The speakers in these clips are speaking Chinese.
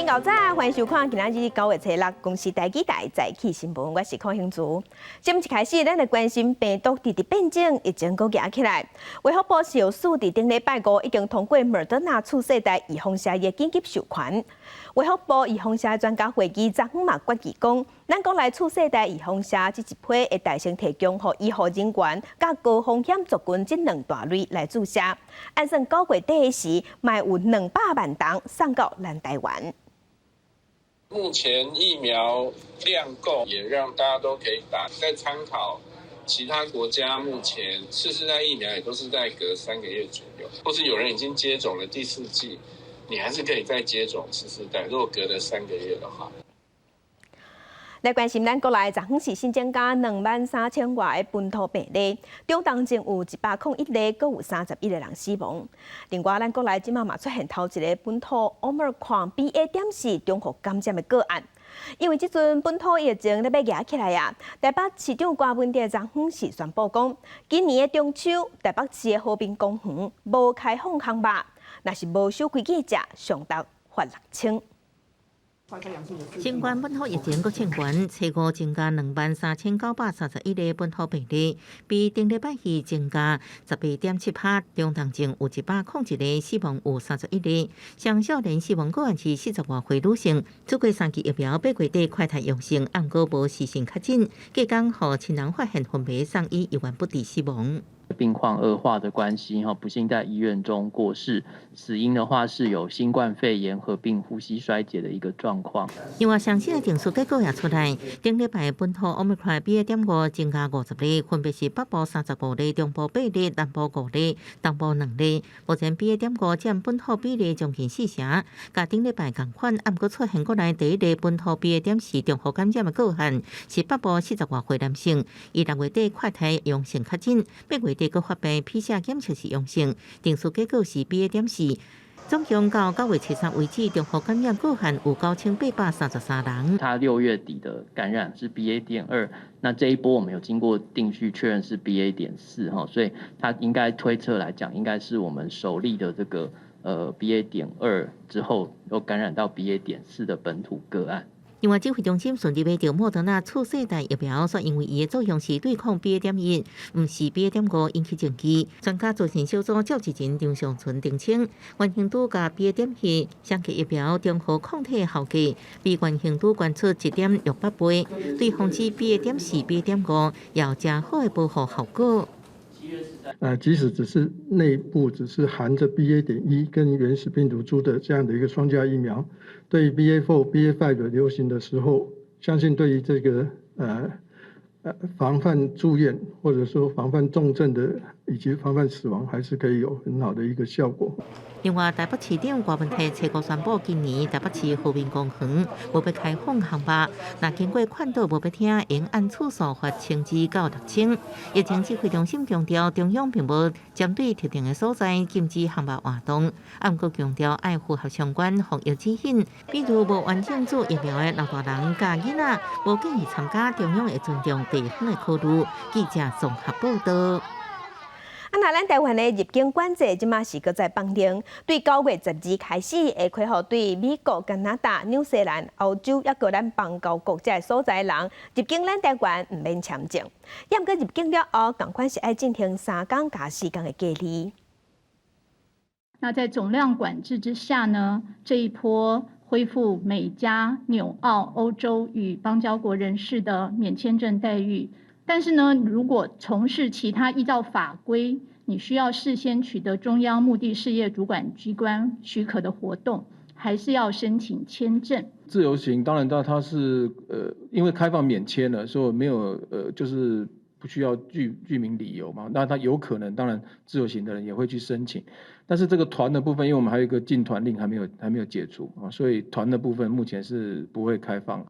年9早，欢迎收看今仔日9月初6公司台记台早起新闻，我是邝兴珠。节目一开始，咱来关心病毒直直变种，疫情搁压起来。卫福部是由4伫顶礼拜5已经通过莫德纳次世代预防剂的紧急授权。卫福部预防剂专家会议昨昏嘛决议讲，咱国内次世代预防剂这一批会大声提供予医护人员甲高风险族群这2大类来注射。按算9月底时，卖有200万筒送到咱台湾。目前疫苗量够，也让大家都可以打。再参考其他国家，目前次世代疫苗也都是在隔3个月左右，或是有人已经接种了第4剂，你还是可以再接种次世代。如果隔了3个月的话。来关心咱国内昨昏是新增加23000外的本土病例，中当前有101例，阁有31个人死亡。另外，咱国内即马嘛出现头一个本土 Omicron BA.4 中和感染的个案。因为即阵本土疫情咧要压起来啊，台北市长郭文哲昨昏是宣布讲，今年的中秋，台北市的和平公园无开放烘肉，若是无守规矩者，上达罚6000。新冠本土疫情搁升悬，初5增加23931例本土病例，比顶礼拜二增加18.7%，中当前有101例，死亡有31例。上少年死亡个案是40外岁女性，做过3期疫苗8月底快筛阳性，暗过无时性确诊，隔天互亲人发现昏迷送医，意外不治死亡。病况恶化的关系，不幸在医院中过世。死因的话是有新冠肺炎合并呼吸衰竭的一个状况。另外，上新的定数结果也出来，顶礼拜本土 Omicron BA.5 增加50例，分别是北部35例、中部8例、南部5例、东部2例。目前 BA.5 占本土比例将近40%，甲顶礼拜同款，暗过出现国内第1例本土 BA.4 中和感染的个案，是北部40外岁男性，伊6月底快筛阳性确诊，8月底搁发病 PCR 检测是阳性，定数结果是 BA.4。总共到9月7日为止，中和感染个案有9833人。他6月底的感染是 BA.2，那这一波我们有经过定序确认是 BA.4哈，所以他应该推测来讲，应该是我们首例的这个BA.2之后又感染到 BA.4的本土个案。另外，指挥中心顺利买到莫德纳次世代疫苗，说因为伊的作用是对抗 BA.1， 毋是 BA.5引起症机。专家组成小组召集人张尚存澄清，原形都甲 BA.2相克疫苗中和抗体效果，比原形都悬出1.68倍，对防止 BA.4、BA.5有较好的保护效果。即使只是内部只是含着 BA.1跟原始病毒株的这样的一个双价疫苗，对于 BA.4、BA.5 的流行的时候，相信对于这个防范住院或者说防范重症的以及防范死亡，还是可以有很好的一个效果。另外，台北市长郭文哲初5宣布，今年台北市和平公园无要开放烘肉，那经过劝导无要听，应按次数罚1000至到6000。疫情指挥中心强调，中央并无针对特定的所在禁止烘肉活动，不过强调爱符合相关防疫指引，比如无完整做疫苗的老大人、甲囡仔，无建议参加，中央会尊重地方的考虑。记者综合报道。那咱台湾的入境管制即马是搁在放停，对9月12开始会开放对美国、加拿大、纽西兰、欧洲抑个咱邦交国家的所在人入境咱台湾毋免签证，也毋过入境了后，同款是爱进行3天加4天的隔离。那在总量管制之下呢，这一波恢复美加、纽澳、欧洲与邦交国人士的免签证待遇。但是呢，如果从事其他依照法规，你需要事先取得中央目的事业主管机关许可的活动，还是要申请签证。自由行当然它是因为开放免签了，所以没有就是不需要具名理由嘛。那它有可能，当然自由行的人也会去申请，但是这个团的部分，因为我们还有一个禁团令还没有解除啊，所以团的部分目前是不会开放。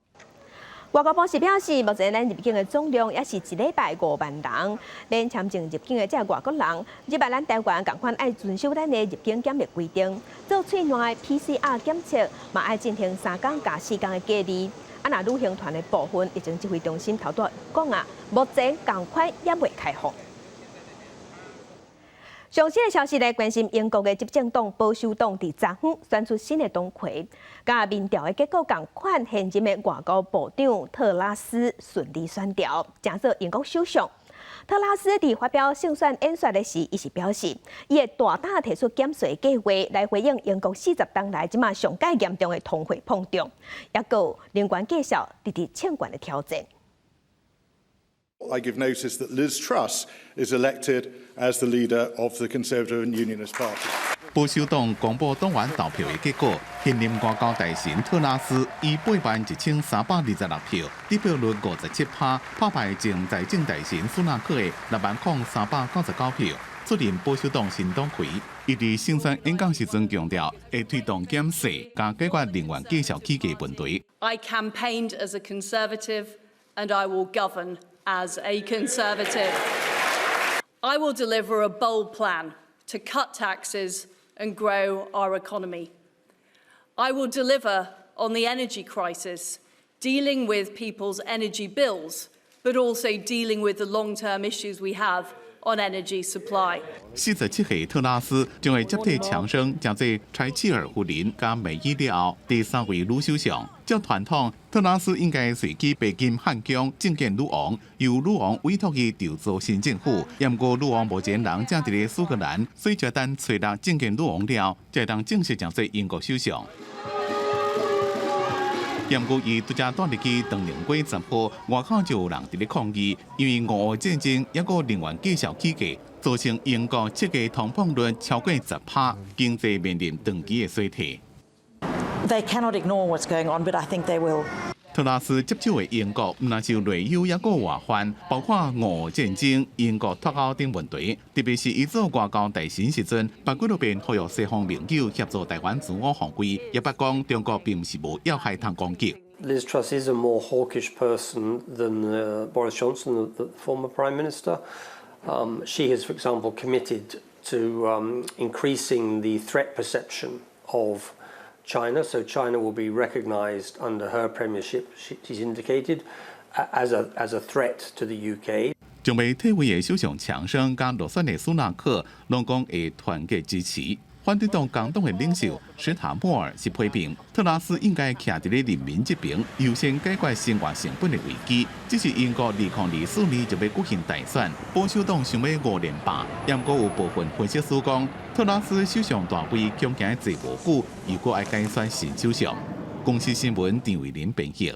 外交部是表示，目前咱入境的总量也是1礼拜5万人。咱签证入境的这外国人，入来咱台湾同款爱遵守咱的入境检疫规定，做喙内 PCR 检测，嘛爱进行3天加4天的隔离。那旅行团的部分，疫情指挥中心头拄讲啊，目前同款也未开放。上新的消息来关心英国的执政党保守党伫昨昏选出新的党魁，甲民调的结果同款，现任的外交部长特拉斯顺利选调，正做英国首相。特拉斯伫发表胜选演说的时，伊是表示，伊会大胆提出减税计划来回应英国40年来即马上界严重的通货膨胀，也有能源计数直直欠管的挑战。 I give notice that Liz Truss is elected as the leader of the Conservative and Unionist Party. 保守党公布党员投票的结果，现任外交大臣特拉斯以81326票，得票率57%，打败前财政大臣苏纳克的60399票，出任保守党新党魁。伊伫胜选演讲时阵强调，会推动减税，加解决能源计数起价问题。I campaigned as a Conservative, and I will govern as a Conservative. I will deliver a bold plan to cut taxes and grow our economy. I will deliver on the energy crisis, dealing with people's energy bills, but also dealing with the long-term issues we have on energy supply. 47岁特拉斯将会接替强生，将做柴契尔夫人加梅伊了后第3位女首相。照传统，特拉斯应该随去北京汉宫觐见女王，由女王委托伊筹组新政府。不过，女王目前人正伫咧苏格兰，所以就等找人觐见女王了，才当正式将做英国首相。 不过，伊拄则带入去当年过10号，外口就有人伫咧抗议，因为俄乌战争也个能源计数起价，造成英国7个通膨率超过10%，经济面临长期的衰退。They cannot ignore what's going on, but I think they will. 特拉斯接手的英国，唔但是内忧也个外患，包括俄乌战争、英国脱欧等问题。特别是伊做外交大臣时阵，把几多遍呼吁西方盟友协助台湾自我防卫，也不讲中国并不是无要害通攻击。 Liz Truss is a more hawkish person than Boris Johnson, the former Prime Minister. She has, for example, committed to increasing the threat perception of China, so China will be recognised under her premiership. She's indicated as a threat to the UK. 将被退位的首相强生加落选的苏纳克，拢讲会团结支持。反对党工党的领袖史塔莫尔是批评特拉斯应该徛伫咧人民这边，优先解决生活成本的危机。只是英国2024年就要举行大选，保守党想要5连霸，不过有部分分析师讲，特拉斯首相大位恐惊坐无久，如果要改选新首相。公司新闻张伟林编辑。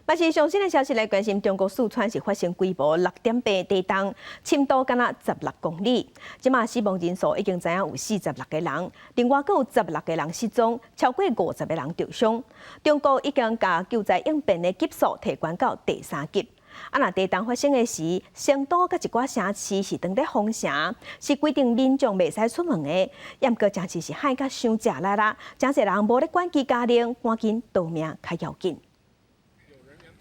嘛是上新的消息来关心，中国四川是发生规模6.8地震，深度敢若16公里。即马死亡人数已经知影有46个人，另外阁有16个人失踪，超过50个人受伤。中国已经把救灾应变的级数提悬到第3级。若地震发生的时，成都甲一寡城市是当咧封城，是规定民众袂使出门的。不过真是害甲伤食力啦，真侪人无咧管其家庭，赶紧逃命较要紧。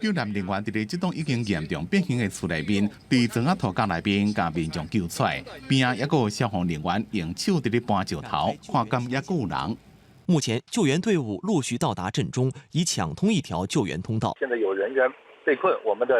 救援人员伫咧这栋已经严重变形的厝内面，伫砖仔土架内面，将民众救出来。边啊，还佫有消防人员用手伫咧搬石头，看敢还佫有人。目前，救援队伍陆续到达镇中，以抢通一条救援通道。现在有人员被困，我们的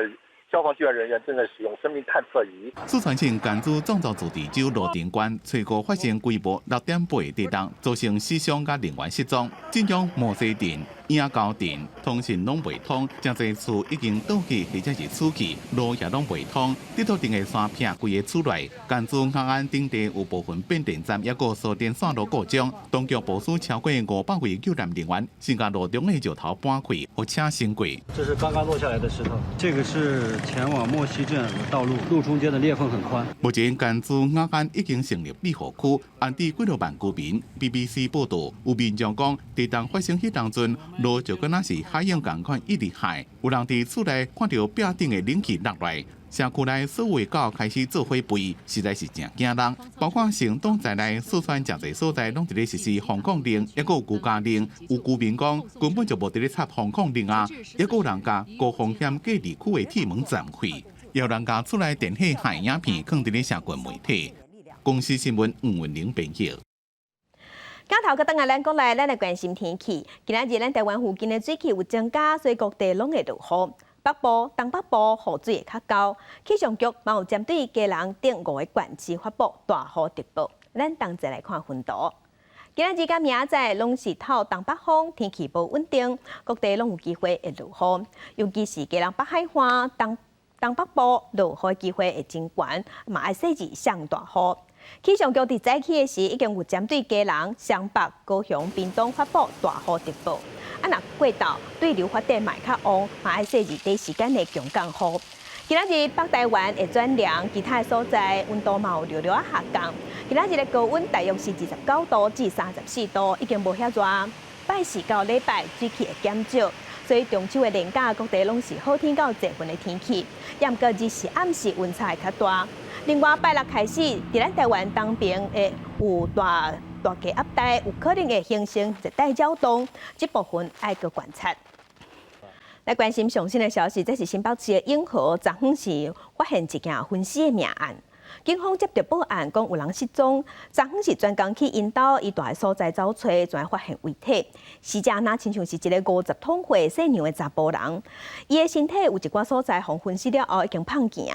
消防救援人员正在使用生命探测仪。四川省甘孜壮族自治州罗定县吹过发生规模6.8的地震，造成死伤甲人员失踪。镇江莫西镇、影高镇通讯拢未通，真侪厝已经倒去或者是厝去，路也拢未通。地图顶的山片规个厝内，甘孜雅安等地有部分变电站也个输电线路故障，当局部署超过500位救援人员，先将路中的石头搬开，或车先过。这是刚刚落下来的石头，这个是前往莫西镇的道路，路中间的裂缝很宽。目前甘孜雅安已经成立庇护区，安置几多万居民。BBC 报道，有民众讲，地震发生迄当阵。 路就跟那是海洋共款一直海，有人伫厝内看到壁顶的冷气落来，社区内所有的狗开始做伙吠，实在是真惊人。包括成都在内，四川真侪所在拢伫咧实施防控令，也有居家令。有居民讲根本就无伫咧插防控令啊，也有人甲高风险隔离区的铁门暂开，也有人甲厝内电器害影片放伫咧社群媒体。公司新闻吴文玲编辑。 镜头个等下，咱讲来，咱来关心天气。今仔日咱台湾附近的水气有增加，所以各地拢会落雨。北部、东北部雨水会较高，气象局嘛有针对嘉南等5个县市发布大雨特报。咱同齐来看分图。今仔日甲明仔载拢是透东北风，天气无稳定，各地拢有机会会落雨，尤其是嘉南北海岸、东北部落雨机会会真悬，嘛爱设置上大雨。气象局伫早起的时已经有针对嘉南、湘北、高雄、屏东发布大雨特报。若过道对流发展嘛会较旺，嘛爱设置短时间的强降雨。今仔日北台湾会转凉，其他所在温度嘛有略略下降。今仔日的高温大约是29度至34度，已经无遐热。拜四到礼拜水气会减少，所以中秋的连假各地拢是好天到济云的天气。也毋过日时暗时温差会较大。另外拜六开始，伫咱台湾东边会有大气压带，有可能会形成热带扰动，这部分爱个观察。来关心上新的消息，这是新北市的永和昨昏是发现一件分尸的命案。警方接到报案，讲有人失踪，昨昏是专工去引导伊住的所在找找，才发现遗体。死者那亲像是一个50多岁细娘的查甫人，伊的身体有一寡所在，互分尸了后已经放行。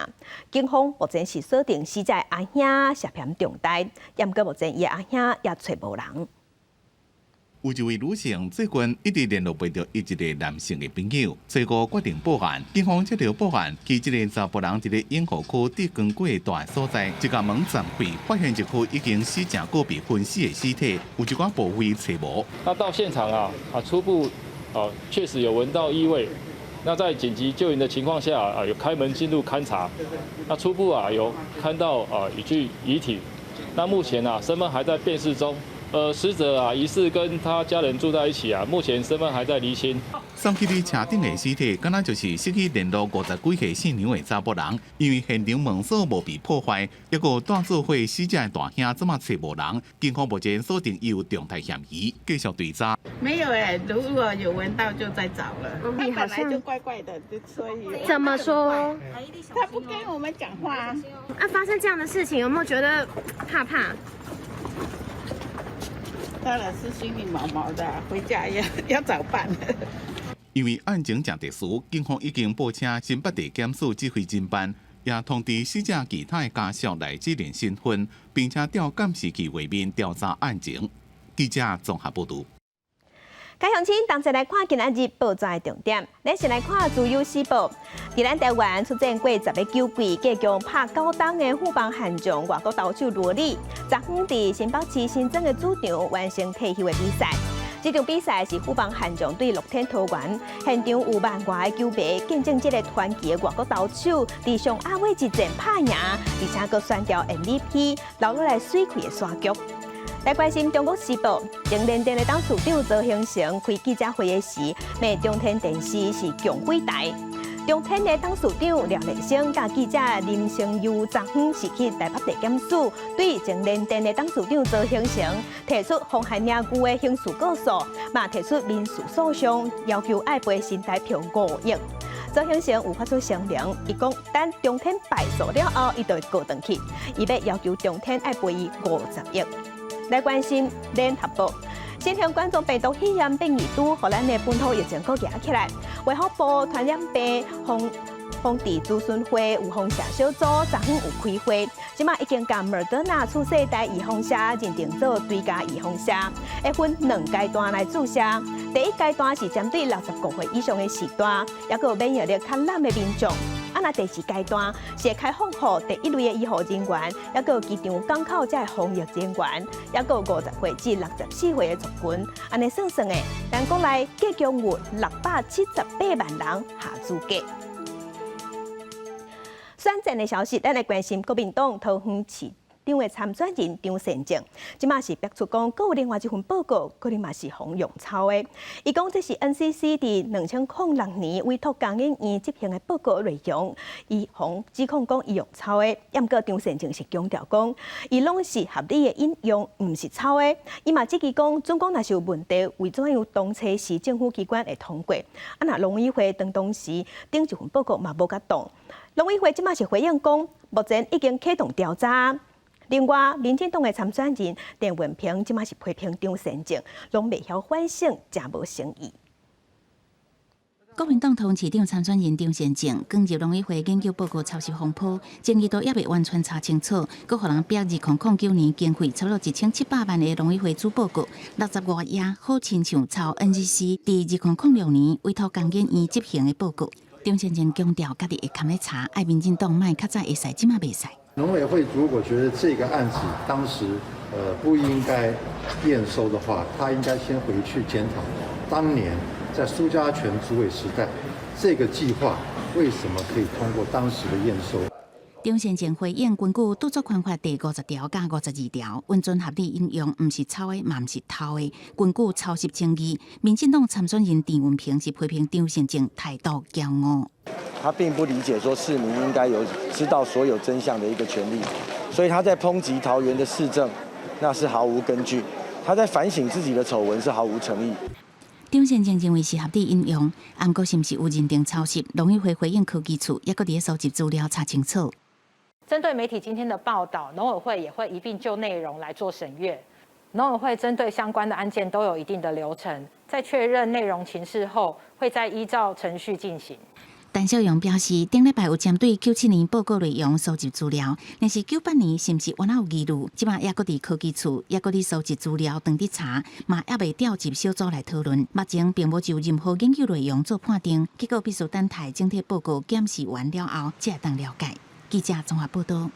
警方目前是锁定死者阿兄涉嫌重大，也毋过目前伊的阿兄也找无人。有一位女性最近一直联络不到一个男性的朋友，最后决定报案。警方接到报案，其这个查甫人伫个永和区地光街大所在，一家门展会发现一具已经死正个被分尸的尸体，有一寡部位找无。那到现场初步确实有闻到异味。那在紧急救援的情况下有开门进入勘查。那初步有看到一具遗体。那目前身份还在辨识中。死者疑似跟他家人住在一起目前身份还在厘清。送去伫车顶的尸体，敢若就是失去联络50几岁姓娘的查甫人，因为现场门锁无被破坏，抑个带做伙死者的大兄怎么找无人？警方目前锁定伊有重大嫌疑，继续追查。没有如果有闻到就在找了。他本来就怪怪的，所以怎么说？他不跟我们讲话发生这样的事情，有没有觉得怕怕？当然是心里毛毛的，回家要早办。因为案情正特殊，警方已经报请新北地检署指挥侦办，也通知死者其他的家属来指认身份，并且调监视器画面调查案情。记者综合报道。该乡亲，同齐来看今仔日报纸的重点。咱先来看自由时报，伫咱台湾出战过10个球季，继续拍9档的富邦悍将外国投手罗里，昨昏伫新北市新增的主场完成退休的比赛。这场比赛是富邦悍将对乐天桃园，现场有万外的球迷见证这个传奇的外国投手伫上阿伟一战拍赢，而且佫选调 MVP， 留落来水气的刷局。来关心中国时报，前联电的董事长周兴成开记者会的时，骂中天电视是强鬼台。中天的董事长廖立生甲记者林成佑昨昏是去台北地检署，对前联电的董事长周兴成提出妨害名誉的刑事告诉，嘛提出民事诉讼，要求爱赔新台票5亿。周兴成有发出声明，伊讲等中天败诉了后，伊就会告回去，伊要求中天爱赔伊50亿。来关心联合报，新型冠状病毒肺炎变异株，互咱的本土疫情搁压起来。卫福部传染病防治咨询会有风险小组昨昏有开会，即马已经将莫德纳次世代预防车认定做追加预防车，会分2阶段来注射。第一阶段是针对65岁以上的时代，也有免疫力较烂的民众。那第2阶段是开放予第1类的医护人员，也有机场港口这防疫人员，也有50岁至64岁的族群。安尼算算的，咱国内计共有678万人下资格。选战的消息，咱来关心国民党桃园市长的参选人张善政，即马是逼出讲，阁有另外一份报告，可能嘛是洪用抄的。伊讲这是 NCC 伫2006年委托江英院执行的报告内容，伊洪指控讲伊用抄的。也毋过张善政是强调讲，伊拢是合理的引用，毋是抄的。伊嘛指记讲，总共若是有问题，为怎样当初市政府机关会通过？若农委会当时顶一份报告嘛无甲动。农委会即马是回应讲，目前已经启动调查。另外，民进党的参选人陈文平即马是批评张善政，拢未晓反省，真无诚意。国民党通市长参选人张善政刚入农委会研究报告抄袭风波，争议都也未完全查清楚，阁互人逼2009年经费差不多1700万的农委会主报告，65页好亲像抄 NGC 伫2006年委托工研院执行的报告。张善政强调，家己会勘咧查，爱民进党卖较早会使，即马袂使。农委会如果觉得这个案子当时不应该验收的话，他应该先回去检讨当年在苏家全主委时代，这个计划为什么可以通过当时的验收？张善政回应，根据《著作权法》第50条加52条，温准合理引用，毋是抄的，嘛毋是偷的。根据抄袭争议，民进党参选人郑文平是批评张善政态度骄傲。他并不理解说市民应该有知道所有真相的一个权利，所以他在抨击桃园的市政，那是毫无根据；他在反省自己的丑闻是毫无诚意。张善政认为是合理引用，不过是不是有认定抄袭？农委会回应科技处，也搁伫收集资料查清楚。针对媒体今天的报道，农委会也会一并就内容来做审阅。农委会针对相关的案件都有一定的流程，在确认内容情势后，会再依照程序进行。陈小勇表示，顶礼拜有针对97年报告内容收集资料，但是98年是毋是原来有记录，即马也搁伫科技处，也搁伫收集资料，当伫查，嘛也未调集小组来讨论。目前并无就任何研究内容做判定，结果必须等待整体报告检视完了后，才会当了解。记者综合报道。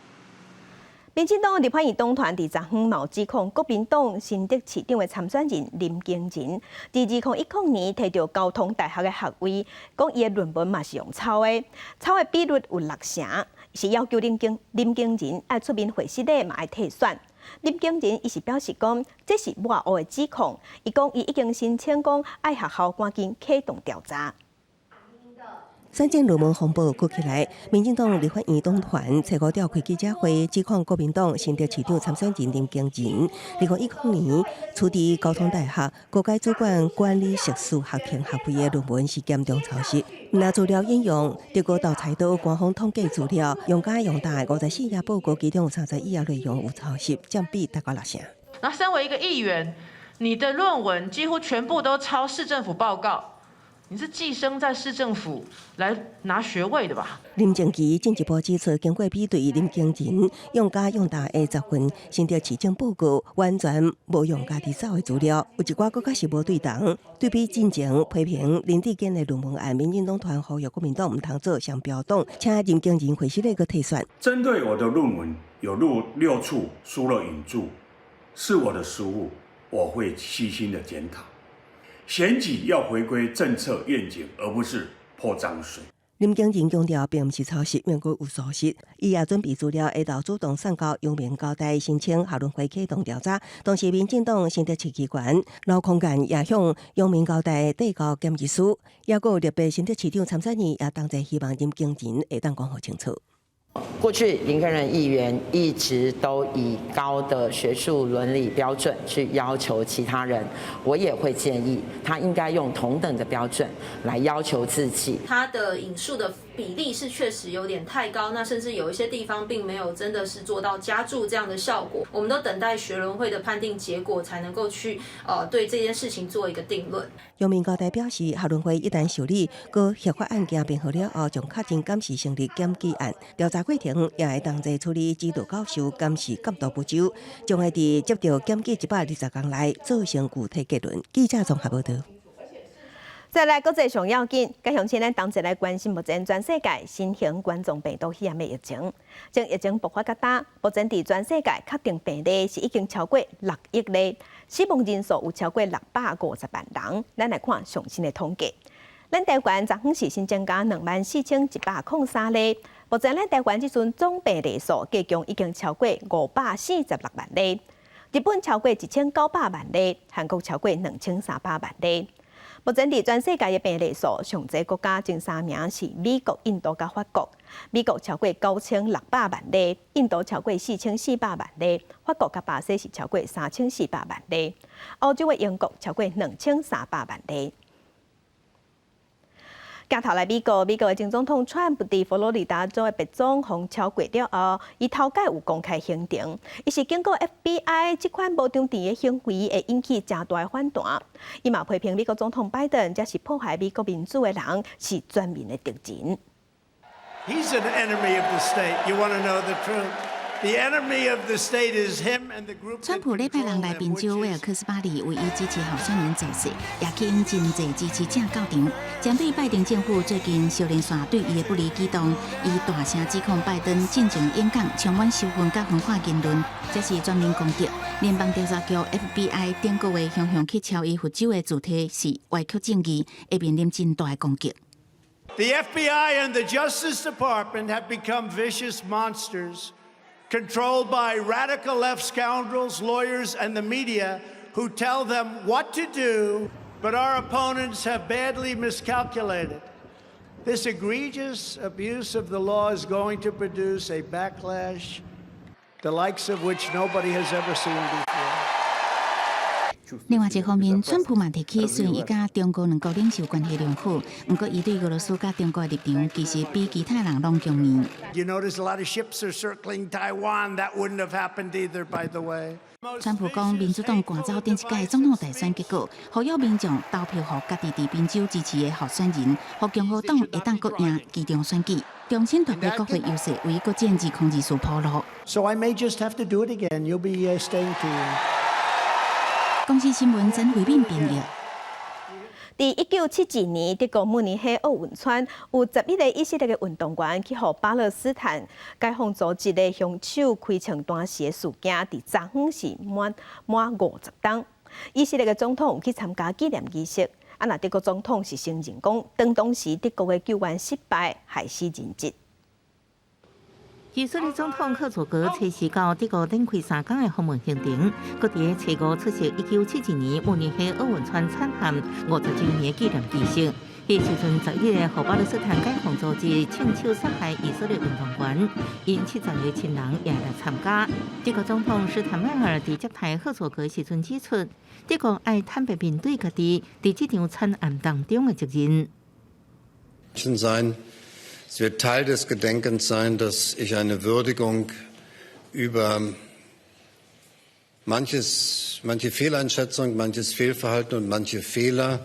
民进党立法院党团伫昨昏有指控国民党新竹市长的参选人林敬仁，伫2010年摕到交通大学的学位，讲伊的论文嘛是用抄的，抄的比率有60%，是要求林敬仁爱出面回信的，嘛爱退选。林敬仁伊是表示讲，这是抹黑的指控，伊讲伊已经申请讲爱学校赶紧启动调查。3件论文风暴过起来，民进党立法院党团初五召开记者会，指控国民党新竹市长参选人林敬仁，2010年取伫交通大学国家主管管理硕士学程学位的论文是严重抄袭。拿资料引用德国盗采到官方统计资料，用假用大54页报告，其中有31页内容有抄袭，占比达到60%。那身为一个议员，你的论文几乎全部都抄市政府报告。你是寄生在市政府来拿学位的吧？林正基进一步指出，经过比对，林敬仁用假用大的10份新竹市政报告，完全无用家己找的资料，有一寡更加是无对同。对比进前批评林志坚的论文案，民进党团呼吁国民党唔通做双标党，请林敬仁回去那个退选。针对我的论文有6处输了引注，是我的失误，我会细心的检讨。选举要回归政策愿景，而不是泼脏水。林敬仁强调，并不是抄袭，免过有疏失。伊也准备资料，下昼主动送交阳明交大申请校论会启动调查。同时，民进党新竹市机关劳空间也向阳明交大递交检议书，也有立备新竹市长参选人也同齐希望林敬仁会当讲好清楚。过去林根仁议员一直都以高的学术伦理标准去要求其他人，我也会建议他应该用同等的标准来要求自己。他的引述的比例是确实有点太高，那甚至有一些地方并没有真的是做到加注这样的效果。我们都等待学伦会的判定结果，才能够去对这件事情做一个定论。阳明交大表示，校论会一旦受理，各合法案件编好了后，将确定监视成立检举案，调查过程也会同齐处理指导教授监视监督不周，将会伫接到检举120天内做成具体结论。记者综合报道。再来，国际上要紧，该向前咱同齐来关心目前全世界新型冠状病毒肺炎的疫情。从疫情爆发到今，目前伫全世界确定病例是已经超过6亿例，死亡人数有超过650万人。咱来看上新的统计。咱台湾昨昏是新增加24103例，目前咱台湾这阵总病例数计共已经超过546万例。日本超过1900万例，韩国超过2300万例。目前伫全世界的病例数上济国家前3名是美国、印度甲法国。美国超过9600万例，印度超过4400万例，法国甲巴西是超过3400万例。欧洲的英国超过2300万例。镜头来美国的前总统川普伫佛罗里达州的白种风超过了后，伊头家有公开行程，伊是经过 FBI 这款无中电的行为会引起真大的反弹。伊嘛批评美国总统拜登才是破坏美国民主的人，是全民的敌人。He's an enemy of the state. You want to know the truth? The enemy of the state is him and the group. 川普礼拜六来宾州威尔克斯巴里为伊支持候选人造势，也吸引真侪支持者到场。针对拜登政府最近小连续对伊的不利举动，伊大声指控拜登进前演讲充满仇恨甲分化言论，这是全面攻击。联邦调查局 FBI 顶个月向去敲伊佛州的主题是歪曲正义，会面临真大的攻击。The FBI and the Justice Department have become vicious monsters, controlled by radical left scoundrels, lawyers, and the media who tell them what to do, but our opponents have badly miscalculated. This egregious abuse of the law is going to produce a backlash, the likes of which nobody has ever seen before. 另外一方面，川普嘛提起，虽然伊甲中国两国领袖关系良好，不过伊对俄罗斯甲中国的立场其实比其他人拢强硬。You notice a lot of ships are circling Taiwan. That wouldn't have happened either, by the way. 川普讲，民主党赶走顶一届总统大选结果，呼吁民众投票予家己伫宾州支持的候选人，予共和党会当国赢其中选举，重新夺回国会优势，为国政治控制所铺路。So I may just have to do it again. You'll be staying tuned. 公司新闻曾回应评语。伫1972年，德国慕尼黑奥运村有11个以色列的运动员去予巴勒斯坦解放组织的凶手开枪弹死的事件，伫昨昏是满50天。以色列的总统有去参加纪念仪式，那德国总统是承认讲，当时德国的救援失败，害死人质。以色列总统赫佐格测试到德国展开3天的访问行程，佮伫初5出席1972年慕尼黑奥运村惨憾50周年纪念仪式。迄时阵11个予巴勒斯坦解放组织亲手杀害以色列运动员，因70个亲人也来参加。德国总统施坦迈尔伫接待赫佐格时阵指出，德国爱坦白面对家己伫这场惨案当中的责任。Es wird Teil des Gedenkens sein, dass ich eine Würdigung über manche Fehleinschätzung, manches Fehlverhalten und manche Fehler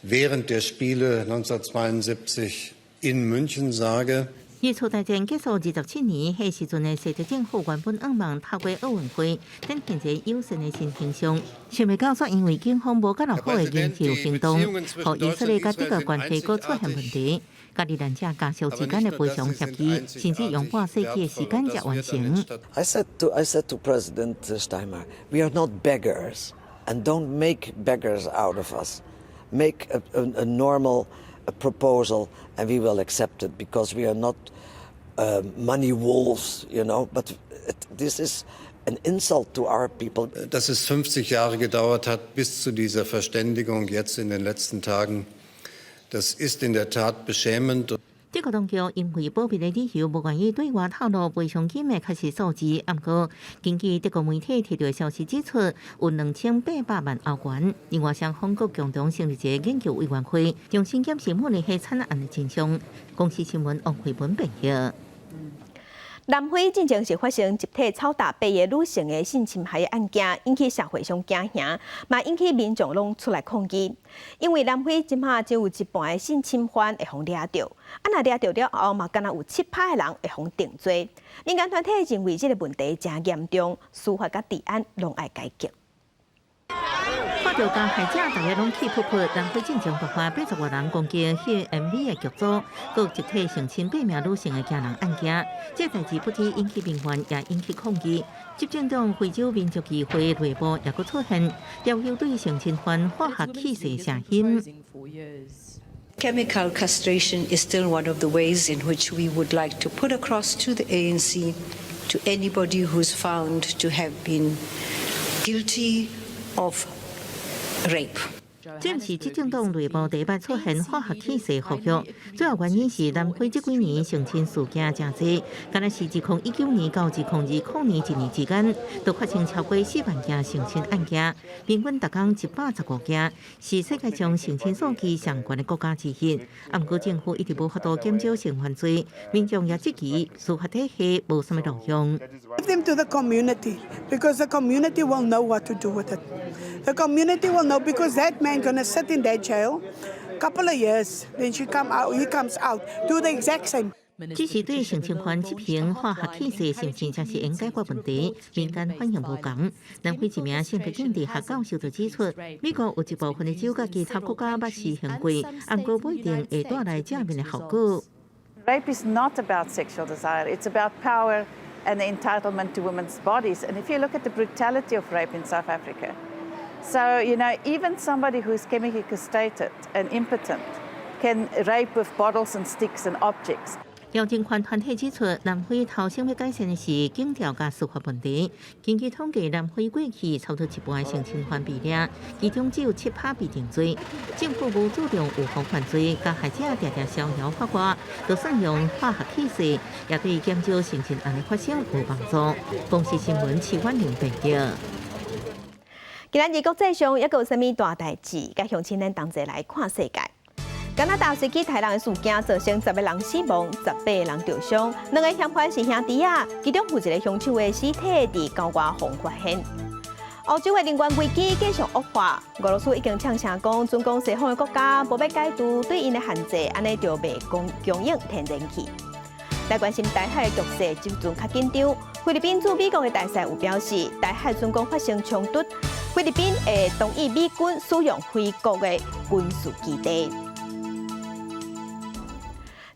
während der Spiele 1972 in München sage. 日出大战结束27年，迄时阵的西德政府原本希望透过奥运会展现一个友善的新形象，想袂到却因为警方无较好的研究行动，互以色列甲德国关系佫出现问题。家己人者加速之间的赔偿协议，甚至用半世纪的时间才完成。I said to President Steinmeier, we are not beggars, and don't make beggars out of us. Make a normal proposal, and we will accept it because we are not money wolves, you know. But this is an insult to our people. Dass es 50 Jahre gedauert hat bis zu dieser Verständigung jetzt in den letzten Tagen. Das ist in der Tat beschämend. 德国当局因为保密的理由，不愿意对外透露赔偿金的确实数字。不过，根据德国媒体提到消息指出，有2800万欧元。另外，双方国共同成立一个研究委员会，重新检视慕尼黑惨案的真相。公司新闻王慧文报道。南非进前是发生集体操打8个女性的性侵害的案件，引起社会上惊吓，嘛引起民众拢出来抗议。因为南非即马只有一半的性侵犯会被抓到，若抓到了后，嘛敢若有7%的人会被定罪。民间团体认为这个问题真严重，司法甲治安拢爱改革。看到加害者大家拢气噗噗，南非进前爆发80多人攻击去 MV 的剧组，各集体性侵8名女性的家人案件。这代志不止引起民怨，也引起抗议。执政党非洲民族议会内部也佫出现，要求对性侵犯化学气势声音。Chemical castration is still one of the ways in which we would like to put across to the ANC, to anybody who's found to have been guilty of rape. 这不是执政党内部第一摆出现化学气势服药，主要原因是南非这几年性侵事件真多，敢若是2019年到2020年1年之间，都发生超过4万件性侵案件，平均每天115件，是世界上性侵数据上悬的国家之一。不过政府一直无法度减少性犯罪，民众也质疑司法体系无什么路用。Give them to the community because the community will know what to do with it. The community will know because that man gonna sit in that jail couple of years, then he comes out, do the exact same. 只是对性侵犯执行化学气势是不是才是应解决问题，民间反应无同。南非一名性别警治学教授就指出，美国有一部分的州甲其他国家捌试行过，不过不一定会带来正面的效果。Rape is not about sexual desire; it's about power and the entitlement to women's bodies. And if you look at the brutality of rape in South Africa, so even somebody who is chemically castrated and impotent can rape with bottles and sticks and objects. 调查权团体指出，南非头先要改善的是警调甲司法问题。根据统计，南非过去差不多一半的性侵犯被抓，其中只有7%被定罪。政府无主动预防犯罪，甲害者常常逍遥法外，就算用化学气势，也对减少性侵案的发生有帮助。公视新闻齐婉玲报道。今日国际上还有甚物大代志？甲乡亲咱同齐来看世界。加拿大随机杀人的事件造成10个人死亡，18个人受伤。2个嫌犯是兄弟仔，其中有一个凶手的尸体伫郊外风发现。欧洲的能源危机继续恶化，俄罗斯已经呛声讲，准讲西方的国家无要解除对因的限制，安尼就袂供应天然气。来关心台海的局势，即阵较紧张。菲律宾驻美国的大使有表示，台海准讲发生冲突，菲律宾会同意美军使用菲国的军事基地。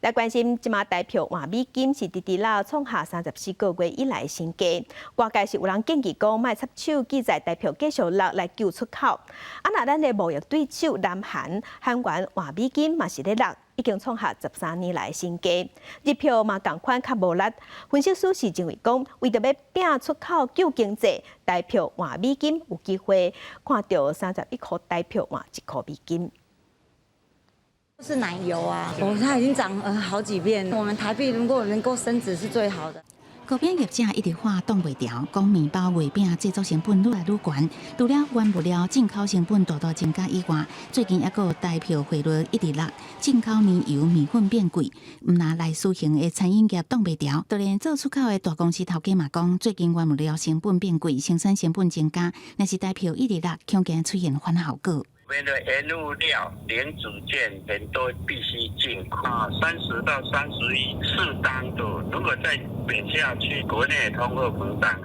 来关心，即马台票换美金是直啦创下34个月以来新低。外界是有人建议讲，卖插手记载台票继续落来救出口。若咱的贸易对手南韩元换美金嘛是咧落，已经创下13年来新低。日票嘛同款较无力。分析师是认为讲，为着要拼出口救经济，台票换美金有机会看到31块台票换1块美金。是奶油啊，它已经涨好几遍。我们台币如果能够升值是最好的。糕饼业者一直话挡袂牢，讲面包、月饼制作成本愈来愈悬，除了原物料进口成本大大增加以外，最近还有台票汇率一直落，进口面油、面粉变贵，毋那来私行的餐饮业挡袂牢，就连做出口的大公司头家嘛讲，最近原物料成本变贵，生产成本增加，若是台票一直落，恐惊出现反效果。我们的原物料零组件很多必须进口，30到31，适当的，如果再贬下去，国内通货膨胀。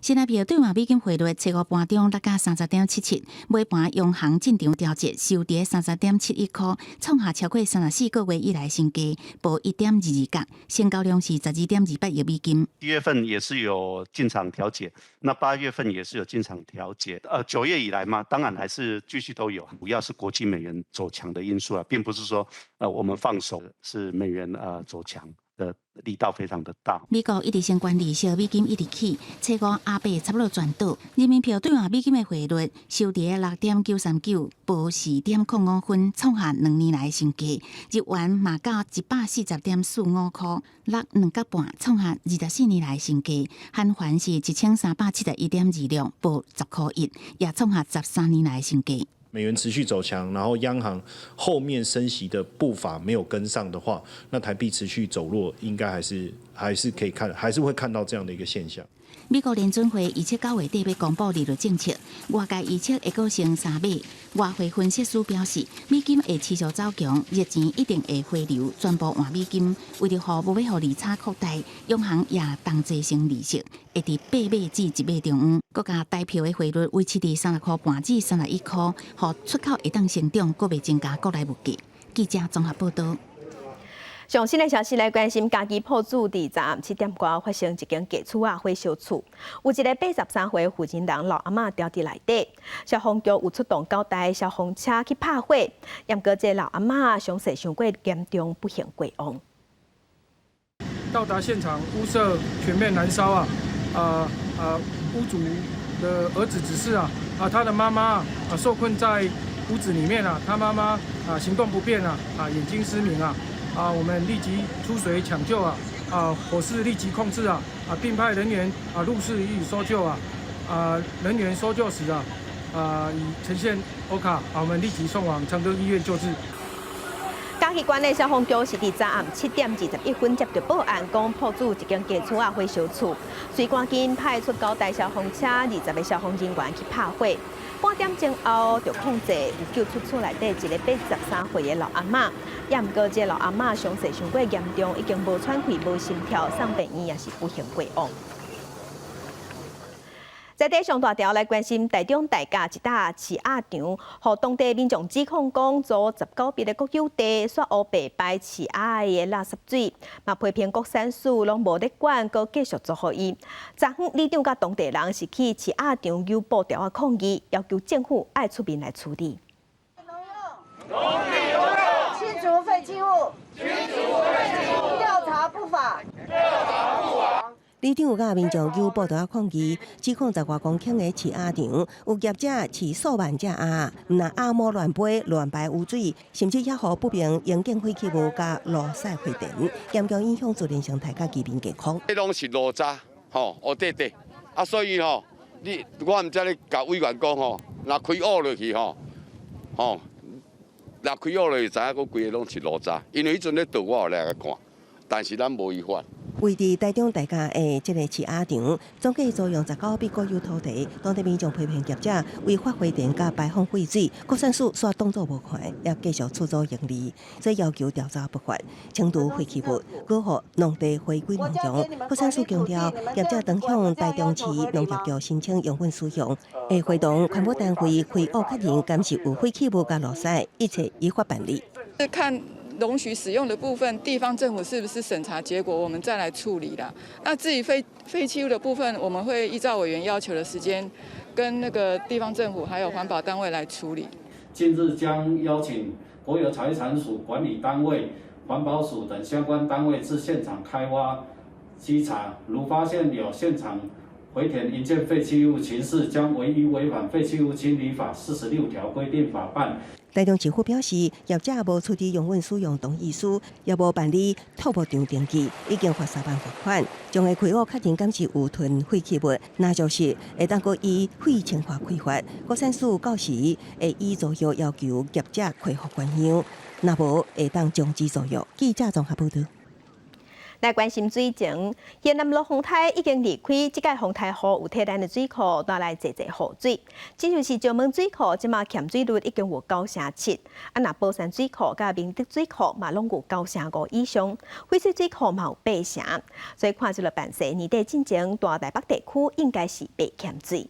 新台币兑换美金汇率，初五盘中落到30.77，尾盘央行进场调节，收伫30.71块，创下超过34个月以来新低，报1.22角，成交量是12.28亿美金。7月份也是有进场调节，那8月份也是有进场调节。9月以来嘛，当然还是继续都有，主要是国际美元走强的因素啊，并不是说我们放手，是美元走强的力道非常的大。美国一直升关利息，美金一直起，初五阿伯差不多转倒。人民币兑换美金的汇率收伫6.939，报4.05分，创下2年来新低。日元嘛到140.45块，落2角半，创下24年来新低。韩元是1371.26，报10块1，也创下13年来新低。美元持续走强，然后央行后面升息的步伐没有跟上的话，那台币持续走弱，应该还是可以看，还是会看到这样的一个现象。美国联准会预测9月底要公布利率政策，外界预测会阁升3码。外汇分析师表示，美金会持续走强，热钱一定会回流，全部换美金。为了无要互利差扩大，央行也同齐升利息，会伫8码至1码中央。国家台票的汇率维持伫30块半至31块，互出口会当成长，阁未增加国内物价。记者综合报道。上新的消息来关心，家己埔子伫昨暗7点外发生一间家厝火烧厝，有一个83岁负责人老阿嬷掉伫内底，消防局有出动9台消防车去拍火，不过这老阿嬷伤势伤过严重，不幸过亡。到达现场，屋舍全面燃烧屋主的儿子只是他的妈妈受困在屋子里面啊，他妈妈行动不便眼睛失明我们立即出水抢救火势立即控制并派人员入室予以搜救人员搜救时已呈现 OK 我们立即送往长庚医院救治。嘉义县的消防局是伫昨暗7点21分接到报案，讲破主一间家厝火烧厝，遂赶紧派出9台消防车、20个消防人员去拍火。半点钟后就控制，有救出厝内底一个83岁的老阿嬷。也毋过，这老阿嬷伤势伤过严重，已经无喘气、无心跳，送病院也是不幸过往。在地上大条来关心台中大甲一搭饲鸭场，互当地民众指控讲租19笔的国有地，刷黑白摆饲鸭的垃圾水，嘛批评国产署拢无咧管，阁继续做互伊。昨昏里长甲当地人是去饲鸭场有布条抗议，要求政府爱出面来处理。清除废弃物，调查不法。里长甲民众有报道抗议，指控10外公顷的饲鸭场有业者饲数万只鸭，毋但鸭毛乱飞、乱排污水，甚至也互不明营建废弃物甲路屎回电，严重影响自然生态甲居民健康。这拢是路渣，黑底底所以我毋知咧甲委员讲若开挖落去若开挖落去，知影佫规个拢是路渣，因为迄阵咧倒我有来个看，但是咱无违法。位伫台中大甲的这个饲鸭场，总计租用19笔国有土地，当地民众批评业者违法回电甲排放废水，国产署煞当作无看，也继续出租盈利，所以要求调查不法，清除废弃物，过户农地回归农场。国产署强调，业者当向台中市农业局申请用份使用，会会同环保单位会务确认监视有废弃物甲路屎，一切依法办理。看容许使用的部分，地方政府是不是审查结果，我们再来处理啦。那至于废弃物的部分，我们会依照委员要求的时间，跟那个地方政府还有环保单位来处理。近日将邀请国有财产署管理单位、环保署等相关单位至现场开挖稽查，如发现有现场回填营建废弃物情事，将唯一违反废弃物清理法46条规定法办。台中市府表示，业者无出示用份使用同意书，也无办理土木场登记，已经罚3万罚款，将会开务确认监视有囤废弃物，那就是会当阁以废清化开发。国产署到时会依作业要求业者恢复原样，若无会当终止作业。记者综合报道。来关心水情，越南陆丰台已经离开，这届丰台河有替咱的水库带来济雨水。这就是石门水库，即马欠水率已经有9.7%，那宝山水库甲明德水库嘛拢有9.5%以上，翡翠水库嘛有8%，所以看出了办势，年底进前大台北地区应该是被欠水。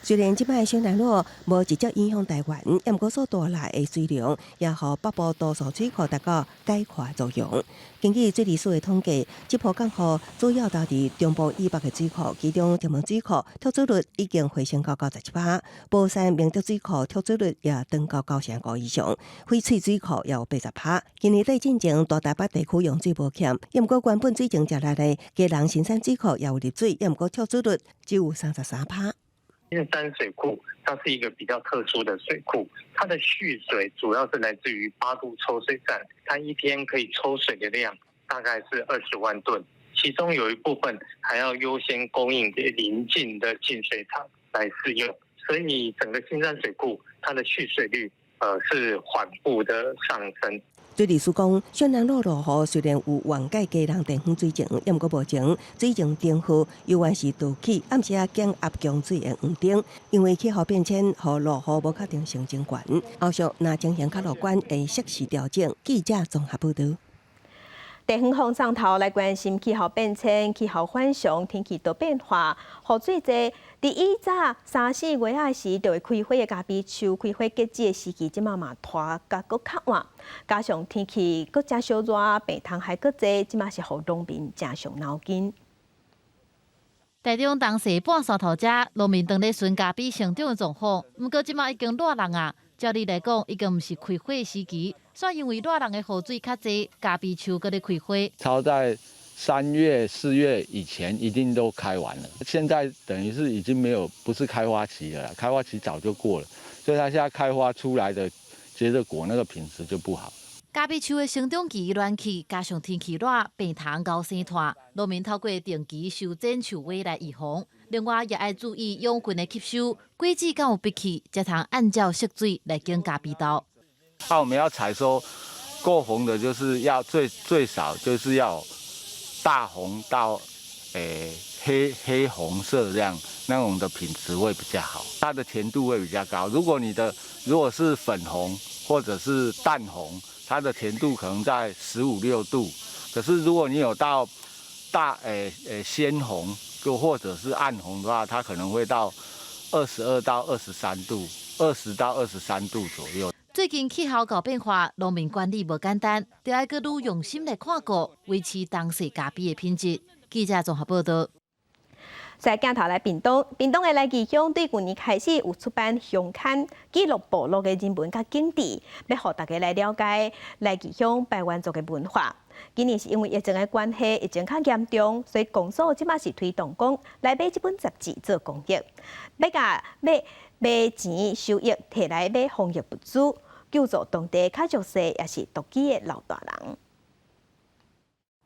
虽然即摆小南路无直接影响台湾，也毋过所带来的水量也互北部多数水库达到解渴作用。根据水利署的统计，这波降雨主要导致中部以北的水库，其中石门水库跳水率已经回升到97%，宝山明德水库跳水率也登到9.5%以上，翡翠水库也有80%。今年底进前大台北地区用水无欠，也毋过原本水情食力的基隆新山水库也有入水，也毋过跳水率只有33%。新山水库它是一个比较特殊的水库，它的蓄水主要是来自于8度抽水站，它一天可以抽水的量大概是20万吨，其中有一部分还要优先供应给邻近的净水厂来使用，所以整个新山水库它的蓄水率是缓步的上升。水利署讲，小南路落雨虽然有缓解基隆地方水情，也毋过目前水情颠覆，由原是倒起，暗时减压降水的黄顶，因为气候变迁和落雨无确定性真悬。后续若情形较乐观，会适时调整。记者综合报道。地方风上头来关心气候变迁、气候反常、天气多变化，雨水多。伫以早3、4月仔时，就会开花的咖啡树开花结籽的时期，即马嘛拖甲搁较晚，加上天气搁真烧热，病虫还搁济，即马是互农民真伤脑筋。台中当时半山头遮，农民当咧巡咖啡成长的状况，毋过即马已经热人啊。照理来讲，已经毋是开花的时期，煞因为热人的雨水较济，咖啡树搁咧开花。超在3月、4月以前一定都开完了。现在等于是已经不是开花期了，开花期早就过了，所以它现在开花出来的结的果那个品质就不好。咖啡树的生长期暖气，加上天气热，病虫高生脱。农民透过定期修剪树尾来预防。另外，也要注意养分的吸收，季节敢有闭气，才通按照色水来种咖啡豆。我们要采收够红的，就是要最少就是要大红到黑红色这样，那种的品质会比较好，它的甜度会比较高。如果是粉红或者是淡红，它的甜度可能在15、16度。可是如果你有到鲜红，又或者是暗红的话，它可能会到22到23度，20到23度左右。最近气候搞变化，农民管理无简单，就要更愈用心来看顾，维持当时咖啡的品质。记者综合报道。再镜头来屏东的来义乡对去年开始有出版乡刊，记录部落的人文甲景致，要互大家来了解来义乡排湾族的文化。今年是因为疫情的关系，疫情较严重，所以公所即马是推动讲来买这本杂志做公益，买钱收益摕来买防疫物资，救助当地较弱势也是独居的老大人。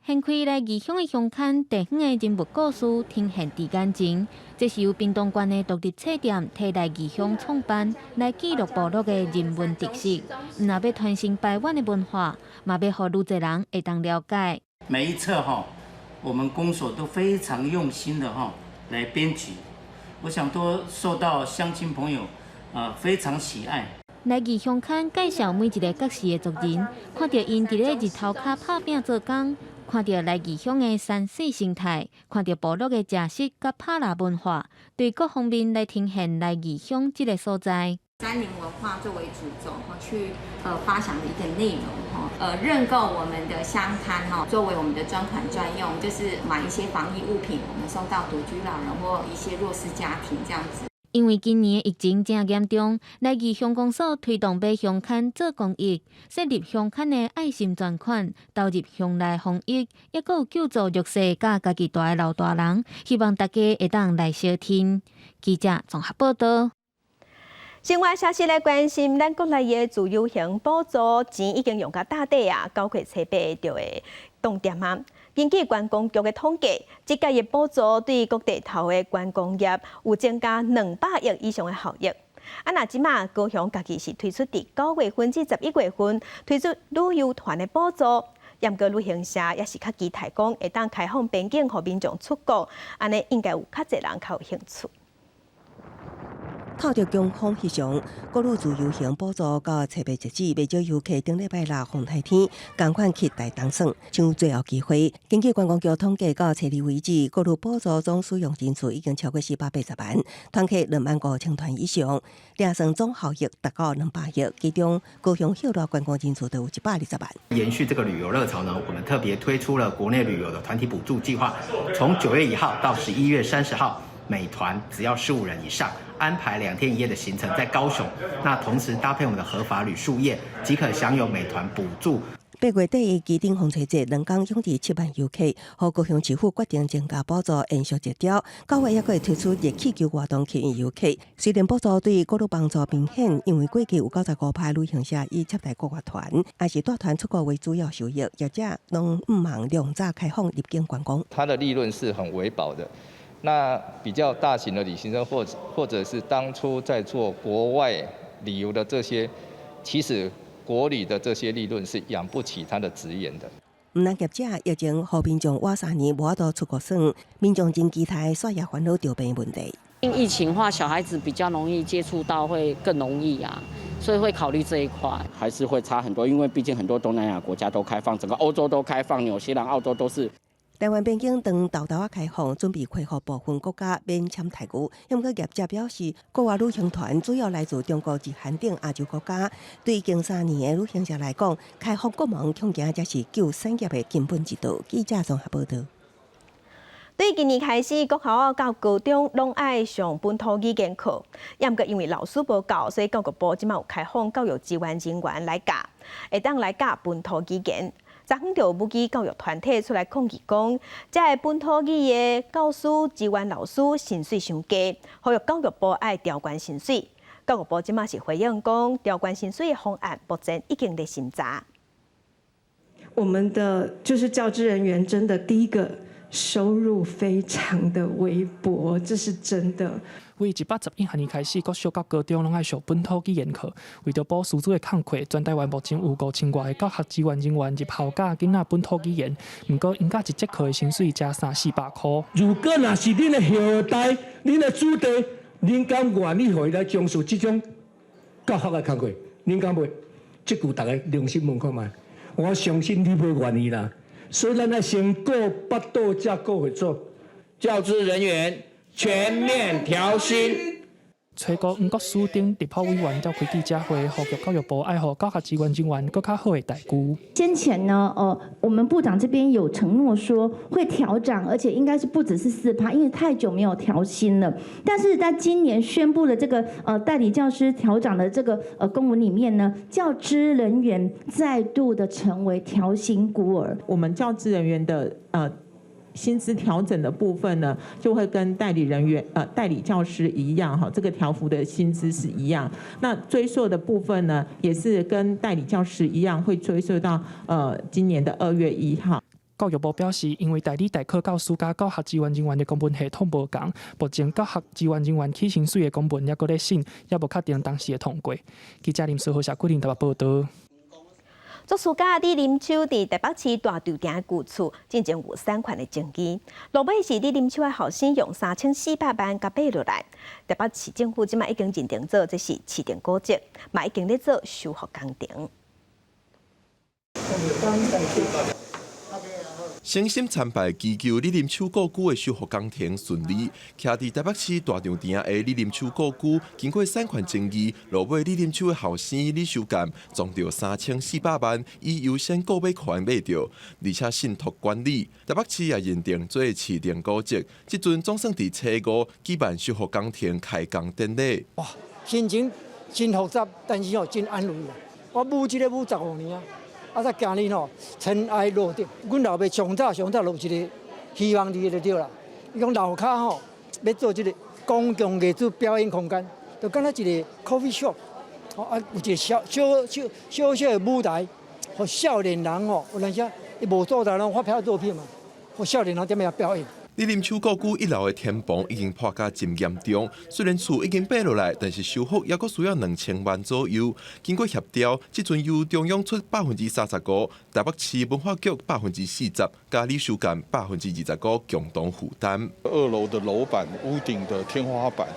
掀开来义乡的乡刊，地方的人物故事呈现伫眼前。这是由屏东县的独立册店替来义乡创办，来记录部落的人文特色。若要传承排湾的文化，嘛要互愈侪人会当了解。每一册我们公所都非常用心的来编辑，我想都受到乡亲朋友非常喜爱。来义乡刊介绍每一个角色的族人，看到因伫咧日头下拍拼做工。看到来义乡的山水生态，看到部落的食食甲拍蜡文化，对各方面来呈现来义乡这个所在。山林文化作为主轴去发想的一个内容认购我们的乡刊作为我们的专款专用，就是买一些防疫物品，我们送到独居老人或一些弱势家庭这样子。因为今年疫情正严重，来义乡公所推动买乡刊做公益，设立乡刊的爱心专款，投入乡内防疫，也有救助弱势甲家己大的老大人，希望大家会当来相听。记者综合报道。生活消息来关心，咱国内的自由行补助钱已经用到大底啊，包括车票就会动点啊。根据观光局的统计，这届的补助对各地头的观光业有增加200亿以上的效益。那即马高雄家己是推出伫9月份至11月份推出旅游团的补助，严格旅行社也是较期待讲会当开放边境，互民众出国，安尼应该有较侪人较有兴趣。透着强风翕相，各路自由行补助到7月截止，不少游客顶礼拜六风台天，同款期待当选，抢最后机会。根据观光局统计，到7日为止，各路补助总使用人数已经超过480万，团客25000团以上，俩算总效益达到200亿，其中高雄后来观光人数都有120万。延续这个旅游热潮呢，我们特别推出了国内旅游的团体补助计划，从9月1号到11月30号。每团只要15人以上，安排2天1夜的行程在高雄，那同时搭配我们的合法旅宿业，即可享有每团补助。8月底的基顶风吹节，2天涌至7万游客，和高雄市府决定增加补助，延续一条。9月也可以推出热气球活动吸引游客。虽然补助对各路帮助明显，因为过去有95派旅行社以接待国外团，也是带团出国为主要收益，业者拢唔忙量早开放入境观光。它的利润是很微薄的。那比较大型的旅行社或者是当初在做国外旅游的这些，其实国旅的这些利润是养不起它的职员的。唔但业者疫情和民众活3年无法度出国耍，民众真期待煞也烦恼着病问题。因疫情化，小孩子比较容易接触到，会更容易啊，所以会考虑这一块。还是会差很多，因为毕竟很多东南亚国家都开放，整个欧洲都开放，纽西兰、澳洲都是。台湾边境当豆豆开放，准备恢复部分国家免签泰国。因过业者表示，国外旅行团主要来自中国、日韩等亚洲国家。对近3年的旅行社来讲，开放国门恐惊才是救产业的根本之道。记者综合报道。对今年开始，国校到高中拢爱上本土语言课，也毋过因为老师无够，所以教育部即马有开放教育资源人员来教，会当来教本土语言。昨昏就母语教育团体出来抗议讲，这个本土语的教师、志愿老师薪水伤低，呼吁教育部爱调悬薪水。教育部即马是回应讲，调悬薪水的方案目前已经在审查。我们的就是教职人员真的第一个收入非常的微薄，这是真的。为111学年开始，各小到高中拢爱上本土语言课。为着补师资的空缺，全台湾目前有5000多个教学志愿人员入校教囡仔本土语言，不过因甲一节课的薪水才300-400块。如果若是恁的后代、恁的子弟，恁敢愿意回来从事这种教学的工作？恁敢袂？这句大家良心问看卖，我相信你袂愿意啦。所以咱要先顾巴肚，才顾会做。教职人员全面调薪。找过五国书顶立法委员召开记者会，呼吁教育部爱护教学志愿人员更较好的待遇。先前呢，我们部长这边有承诺说会调涨，而且应该是不只是4%，因为太久没有调薪了。但是在今年宣布的这个代理教师调涨的这个公文里面呢，教职人员再度的成为调薪孤儿。我们教职人员的薪资调整的部分呢，就会跟代理人员代理教师一样哈，这个调幅的薪资是一样。那追溯的部分呢，也是跟代理教师一样，会追溯到今年的2月1号。教育部表示，因为代理代课教师甲教学志愿人员的公文系统无同，目前教学志愿人员起薪水的公文也搁在审，也无确定当时的通过。记者林世豪、谢桂林台北报道。作词家李林秋伫台北市大稻埕旧厝，进前有3款的争议。落尾是李林秋的后生用3400万甲买落来。台北市政府即马已经认定做这是市电古迹，嘛已经咧做修复工程。诚心参拜祈求李林秋故居的修复工程顺利。徛伫台北市大稻埕的李林秋故居，经过3款争议，落尾李林秋的后生李修干撞到3400万，以优先购买款买到，而且信托管理。台北市也认定做市电古迹，即阵总算伫初5举办修复工程开工典礼。哇，心情真复杂，但是真安慰啦。我母这个母15年啊。啊！今日吼尘埃落定，阮老爸上早落一个希望字就对啦。伊讲楼骹吼要做一个公共艺术表演空间，就敢若一个 coffee shop， 啊有一个小的舞台，互少年人吼有阵时伊无做在拢发表作品嘛，互少年人踮遐表演。李林秋故居1楼的天棚已经破甲真严重，虽然厝已经爬落来，但是修复也阁需要2000万左右。经过协调，即阵由中央出35%，台北市文化局40%，加李修干25%共同负担。2楼的楼板、屋顶的天花板，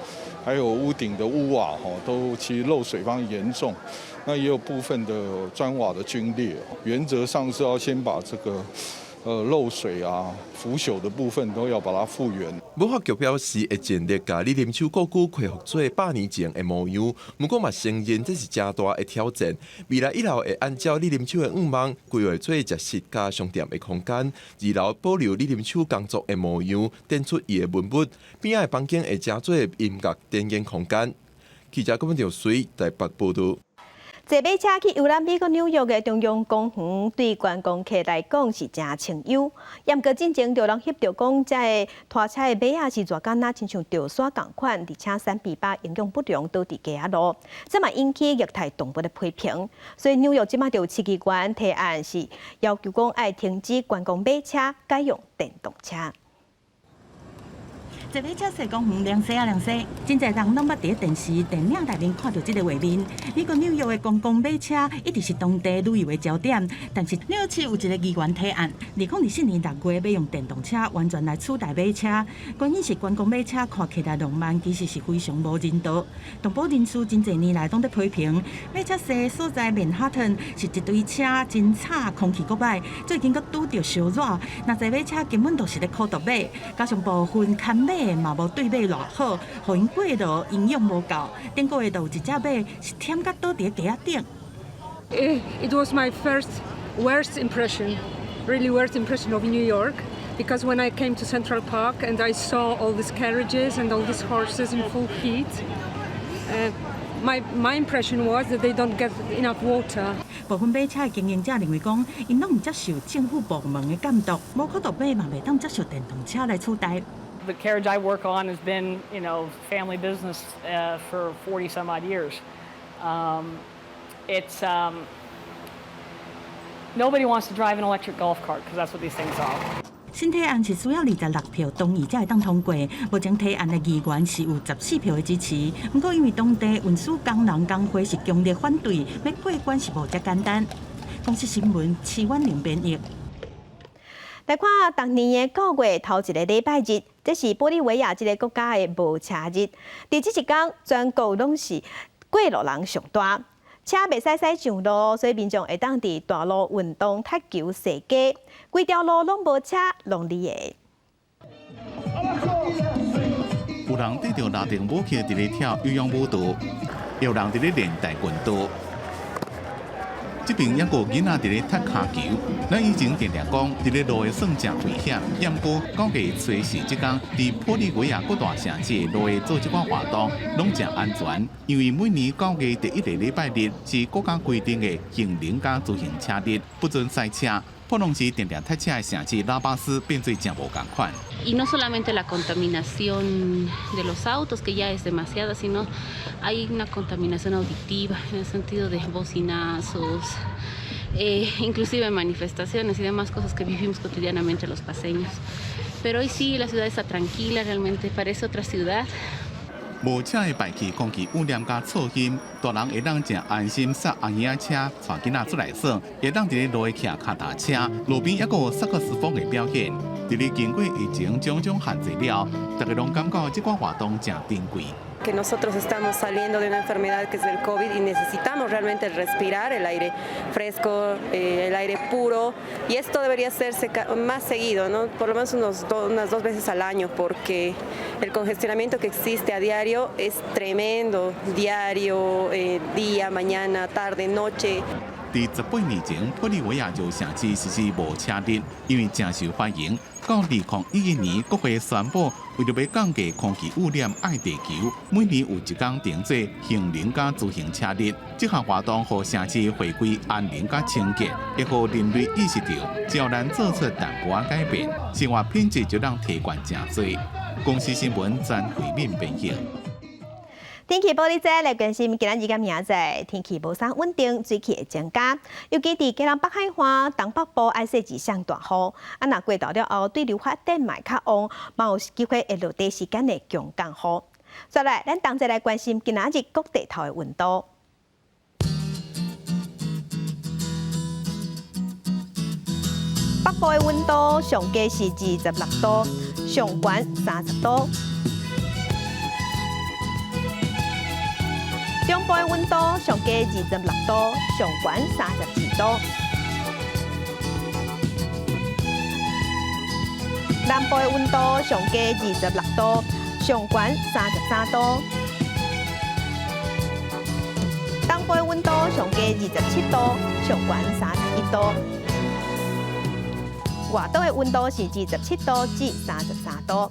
还有屋顶的屋瓦都其实漏水非常严重。那也有部分的砖瓦的龟裂，原则上是要先把这个。漏水啊、腐朽的部分都要把它复原。文化局表示会尽力甲李林秋故居恢复做100年前的模样，不过嘛承认这是真大的挑战。未来1楼会按照李林秋的愿望规划做食食加商店的空间，2楼保留李林秋工作的模样，展出伊的文物，边仔的房间会加做音乐展演空间。记者郭文条随台北报道。坐马车去游览美国纽约的中央公园，对观光客来讲是真清幽。严格进前就人翕到讲，这个拖车的马仔是热干那亲像吊耍共款，而且3/8营养不良倒伫街路，这嘛引起虐待动物的批评。所以纽约即马就有市议员提案是要求讲爱停止观光马车，改用电动车。坐马车踅公园凉西啊凉西，真侪人拢捌伫电视、电影内面看到这个画面。美国纽约的公共马车一直是当地旅游的焦点，但是纽约市有一个议员提案，2024年6月要用电动车完全来取代马车。原因是观光马车看起来浪漫，其实是非常无人道。动保人士真侪年来拢在批评，马车踅所在曼哈顿是一堆车真吵，空气阁歹，最近阁拄着烧热。那坐马车根本就是咧苦毒马，加上部分看马嘛无对马偌好，互因过路营养无够。顶个月就有一只马是忝甲倒伫架仔顶。It was my worst impression, really worst impression of New York, because when I came to Central Park and I saw all these carriages and all these horses in full heat, my impression was that they don't get enough water. 部分马车的经营者认为讲，因拢唔接受政府部门的监督，无可度马嘛袂当接受电动车来取代。 The carriage I work on has been, family business for 40 some odd years. Nobody wants to drive an electric golf cart because that's what these things are. 新提案是需要26票同意才会当通过，目前提案的议员是有14票的支持。不过因为当地运输工人工会是强烈反对，要过关是无遮简单。公司新闻市湾林编译。来看当年的9月头一个礼拜日，这是玻利维亚这个国家的无车日。伫这一天，全国拢是过路人上大。 车袂使上路，所以民众会当伫大路运动、踢球、踅街，规条路拢无车，拢离的。有人带着拉丁舞器伫咧跳有氧舞蹈，也有人伫咧练跆拳道。这边也有囡仔伫咧踢骹球。咱以前常常讲，伫咧路的算真危险，不过9月初四这天，伫玻利维亚各大城市路的做这款活动，拢真安全。因为每年9月第1个礼拜日是国家规定的行人加自行车日，不准赛车。普隆是常常踢车的城市拉巴斯变做真无共款。 Y no solamente la contaminación de los autos, que ya es demasiada, sino hay una contaminación auditiva en el sentido de bocinazos, inclusive manifestaciones y demás cosas que vivimos cotidianamente los paseños. Pero hoy sí, la ciudad está tranquila, realmente parece otra ciudad. 无车的排气空气污染加噪音，大人会当真安心刹红眼车，带囡仔出来耍，会当伫咧路骑脚踏车，路边还有萨克斯风的表演。伫咧经过疫情种种限制了，大家拢感觉这款活动真珍贵。 Que nosotros estamos saliendo de una enfermedad que es el COVID y necesitamos realmente respirar el aire fresco, el aire puro y esto debería hacerse más seguido, ¿no? Por lo menos unas 2 veces al año porque el congestionamiento que existe a diario es tremendo, diario, día, mañana, tarde, noche. 伫18年前，玻利维亚就城市实施无车日，因为真受欢迎。到2011年，国会宣布，为了要降低空气污染，爱地球，每年有一天定做行人加自行车日。这项活动让城市回归安宁加清洁，也让人类意识到，只要咱做出淡薄仔改变，生活品质就能提悬真多。公司新闻詹慧敏编译。 天气报你知来关心今仔日甲明仔天气无啥稳定，水汽会增加，尤其伫基隆北海岸、东北部爱说一上大雨。啊，若过到了后，对流发展嘛较旺，嘛有机会会落地时间的强降雨。再来，咱同齐来关心今仔日各地头的温度。北部的温度上低是26度，上悬30度。 中部的温度上低26度，上悬32度；南部的温度上低26度，上悬33度；东部的温度上低27度，上悬31度；外岛的温度是27度至33度。